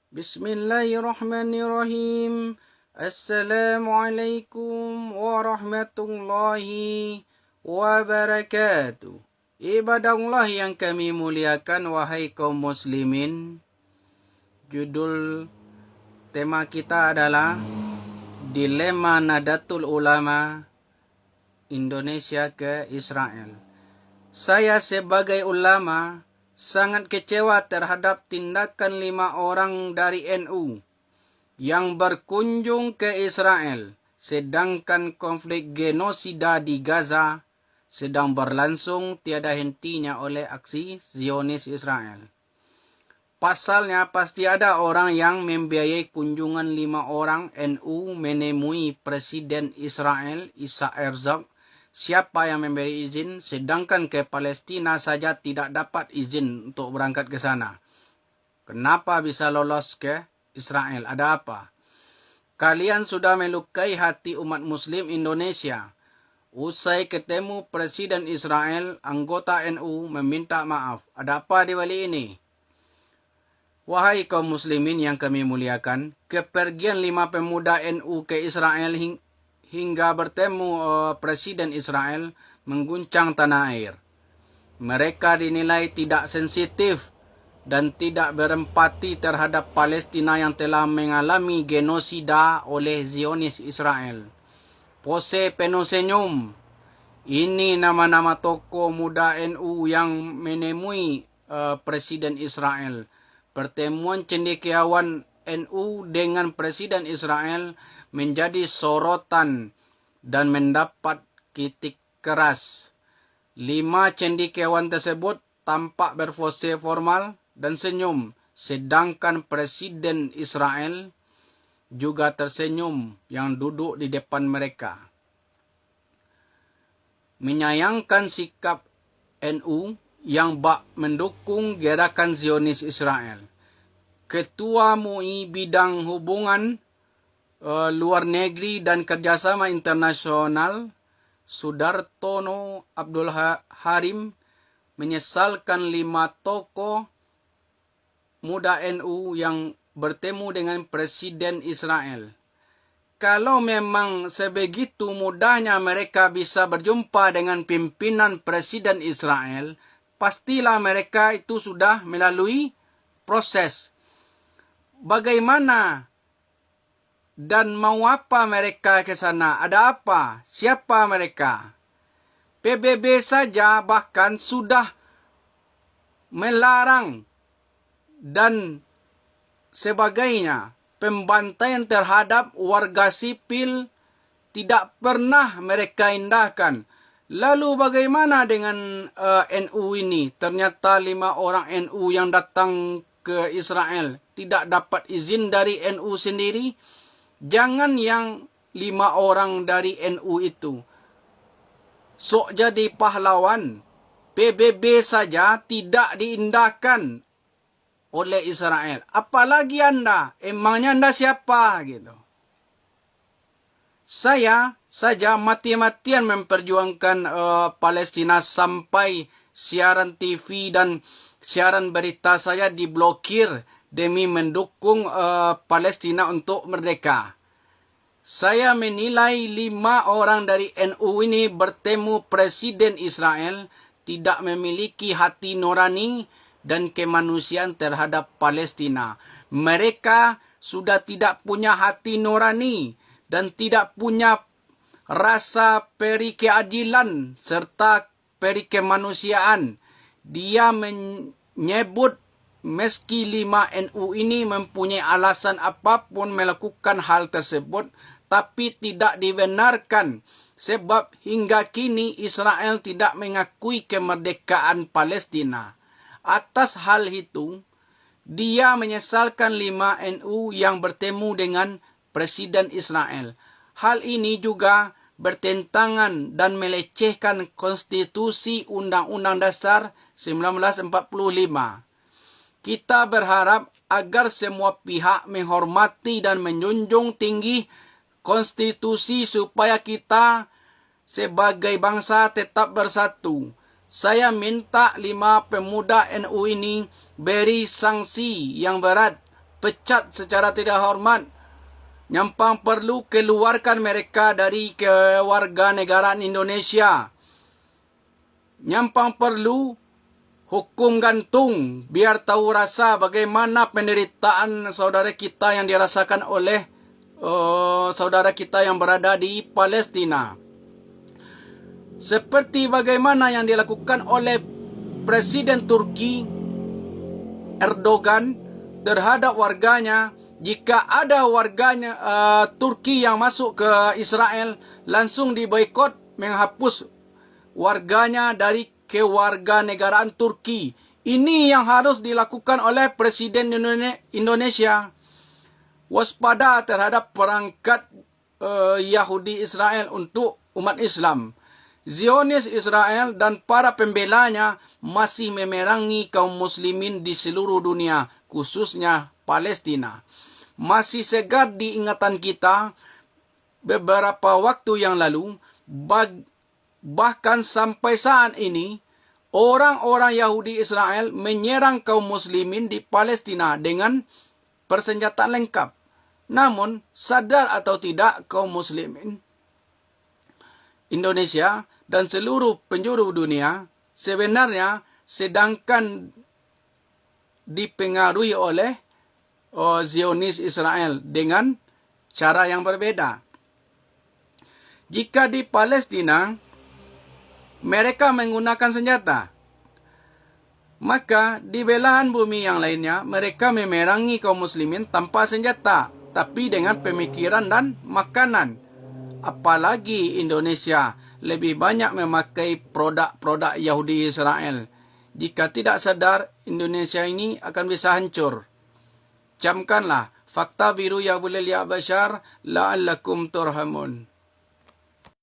Bismillahirrahmanirrahim. Assalamualaikum warahmatullahi wabarakatuh. Ibadah Allah yang kami muliakan, wahai kaum muslimin. Judul tema kita adalah Dilema Nadatul Ulama Indonesia ke Israel. Saya sebagai ulama sangat kecewa terhadap tindakan 5 orang dari NU yang berkunjung ke Israel, sedangkan konflik genosida di Gaza sedang berlangsung tiada hentinya oleh aksi Zionis Israel. Pasalnya pasti ada orang yang membiayai kunjungan 5 orang NU menemui Presiden Israel Isaac Herzog. Siapa yang memberi izin, sedangkan ke Palestina saja tidak dapat izin untuk berangkat ke sana. Kenapa bisa lolos ke Israel? Ada apa? Kalian sudah melukai hati umat muslim Indonesia. Usai ketemu Presiden Israel, anggota NU meminta maaf. Ada apa di balik ini? Wahai kaum muslimin yang kami muliakan, kepergian 5 pemuda NU ke Israel hingga bertemu Presiden Israel mengguncang tanah air. Mereka dinilai tidak sensitif dan tidak berempati terhadap Palestina yang telah mengalami genosida oleh Zionis Israel. Pose penuh senyum. Ini nama-nama tokoh muda NU yang menemui Presiden Israel. Pertemuan cendekiawan NU dengan Presiden Israel menjadi sorotan dan mendapat kritik keras. 5 cendekiawan tersebut tampak berpose formal dan senyum, sedangkan Presiden Israel juga tersenyum yang duduk di depan mereka. Menyayangkan sikap NU yang bak mendukung gerakan Zionis Israel. Ketua MUI Bidang Hubungan Luar Negeri dan Kerjasama Internasional Sudartono Abdul Harim menyesalkan 5 tokoh muda NU yang bertemu dengan Presiden Israel. Kalau memang sebegitu mudahnya mereka bisa berjumpa dengan pimpinan Presiden Israel, pastilah mereka itu sudah melalui proses. Bagaimana dan mau apa mereka ke sana? Ada apa? Siapa mereka? PBB saja bahkan sudah melarang dan sebagainya. Pembantaian terhadap warga sipil tidak pernah mereka indahkan. Lalu bagaimana dengan NU ini? Ternyata 5 orang NU yang datang ke Israel tidak dapat izin dari NU sendiri. Jangan yang 5 orang dari NU itu sok jadi pahlawan. PBB saja tidak diindahkan oleh Israel. Apalagi Anda? Emangnya Anda siapa? Gitu. Saya saja mati-matian memperjuangkan Palestina sampai siaran TV dan siaran berita saya diblokir demi mendukung Palestina untuk merdeka. Saya menilai 5 orang dari NU ini bertemu Presiden Israel tidak memiliki hati nurani dan kemanusiaan terhadap Palestina. Mereka sudah tidak punya hati nurani dan tidak punya rasa peri keadilan serta peri kemanusiaan. Dia menyebut meski 5 NU ini mempunyai alasan apapun melakukan hal tersebut, tapi tidak dibenarkan sebab hingga kini Israel tidak mengakui kemerdekaan Palestina. Atas hal itu, dia menyesalkan 5 NU yang bertemu dengan Presiden Israel. Hal ini juga bertentangan dan melecehkan konstitusi Undang-Undang Dasar 1945. Kita berharap agar semua pihak menghormati dan menjunjung tinggi konstitusi supaya kita sebagai bangsa tetap bersatu. Saya minta 5 pemuda NU ini beri sanksi yang berat pecat secara tidak hormat. Nyampang perlu keluarkan mereka dari kewarganegaraan Indonesia. Nyampang perlu hukum gantung biar tahu rasa bagaimana penderitaan saudara kita yang dirasakan oleh saudara kita yang berada di Palestina. Seperti bagaimana yang dilakukan oleh Presiden Turki Erdogan terhadap warganya. Jika ada warganya Turki yang masuk ke Israel, langsung diboikot, menghapus warganya dari kewarganegaraan Turki. Ini yang harus dilakukan oleh Presiden Indonesia. Waspada terhadap perangkat Yahudi Israel untuk umat Islam. Zionis Israel dan para pembelanya masih memerangi kaum muslimin di seluruh dunia, khususnya Palestina. Masih segar di ingatan kita beberapa waktu yang lalu, bahkan sampai saat ini, orang-orang Yahudi Israel menyerang kaum muslimin di Palestina dengan persenjataan lengkap. Namun, sadar atau tidak kaum muslimin Indonesia dan seluruh penjuru dunia sebenarnya sedangkan dipengaruhi oleh Zionis Israel dengan cara yang berbeda. Jika di Palestina mereka menggunakan senjata, maka di belahan bumi yang lainnya mereka memerangi kaum muslimin tanpa senjata, tapi dengan pemikiran dan makanan. Apalagi Indonesia lebih banyak memakai produk-produk Yahudi Israel. Jika tidak sadar, Indonesia ini akan bisa hancur. Camkanlah fakta biru ya bulil ya bashar la'allakum turhamun.